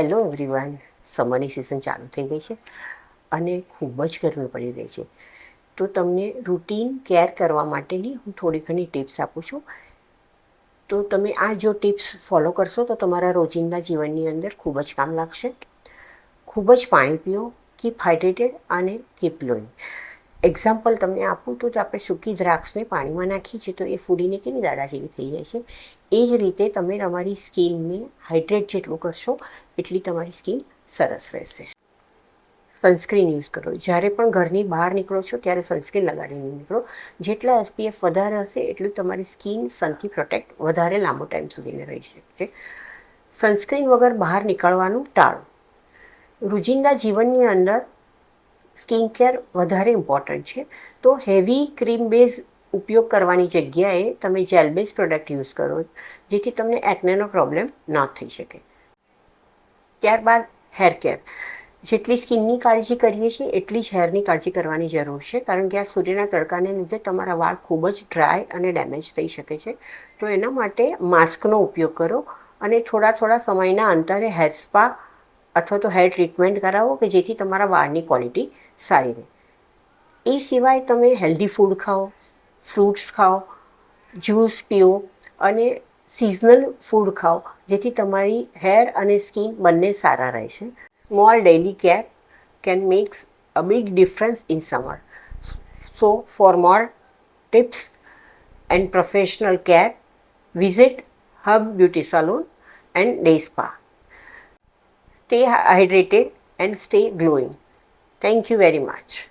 Hello everyone. સમરની season ચાલુ થઈ ગઈ છે અને ખૂબ જ ગરમી પડી રહી છે. તો તમને રૂટીન કેર કરવા માટેની હું થોડી ઘણી ટિપ્સ આપું છું. તો તમે આ જો ટિપ્સ ફોલો કરશો તો તમારા રોજિંદા જીવનની અંદર ખૂબ જ કામ લાગશે. ખૂબ જ પાણી પીઓ, કીપ હાઇડ્રેટેડ અને કીપ ગ્લોઈંગ. એક્ઝામ્પલ તમને આપું તો આપણે સૂકી દ્રાક્ષને પાણીમાં નાખીએ છીએ તો એ ફૂલીને કેવી દાડા જેવી થઈ જાય છે. એ જ રીતે તમે તમારી સ્કિનને હાઇડ્રેટ જેટલું કરશો એટલી તમારી સ્કિન સરસ રહેશે. સનસ્ક્રીન યુઝ કરો. જ્યારે પણ ઘરની બહાર નીકળો છો ત્યારે સનસ્ક્રીન લગાડીને નીકળો. જેટલા એસપીએફ વધારે હશે એટલું તમારી સ્કિન સનથી પ્રોટેક્ટ વધારે લાંબો ટાઈમ સુધીને રહી શકશે. સનસ્ક્રીન વગર બહાર નીકળવાનું ટાળો. રોજિંદા જીવનની અંદર સ્કિન કેર વધારે ઇમ્પોર્ટન્ટ છે. તો હેવી ક્રીમ બેઝ ઉપયોગ કરવાની જગ્યાએ તમે જેલ બેઝ પ્રોડક્ટ યુઝ કરો, જેથી તમને એકનેનો પ્રોબ્લેમ ન થઈ શકે. ત્યારબાદ હેર કેર. જેટલી સ્કિનની કાળજી કરીએ છીએ એટલી જ હેરની કાળજી કરવાની જરૂર છે, કારણ કે આ સૂર્યના તડકાને લીધે તમારા વાળ ખૂબ જ ડ્રાય અને ડેમેજ થઈ શકે છે. તો એના માટે માસ્કનો ઉપયોગ કરો અને થોડા સમયના અંતરે હેર સ્પા અથવા તો હેર ટ્રીટમેન્ટ કરાવો કે જેથી તમારા વાળની ક્વોલિટી સારી રહે. એ સિવાય તમે હેલ્ધી ફૂડ ખાઓ, ફ્રૂટ્સ ખાઓ, જ્યુસ પીઓ અને સિઝનલ ફૂડ ખાઓ, જેથી તમારી હેર અને સ્કિન બંને સારા રહેશે. Small daily care can make a big difference in summer. So for more tips and professional care, visit hub beauty salon and day spa. Stay hydrated and stay glowing. Thank you very much.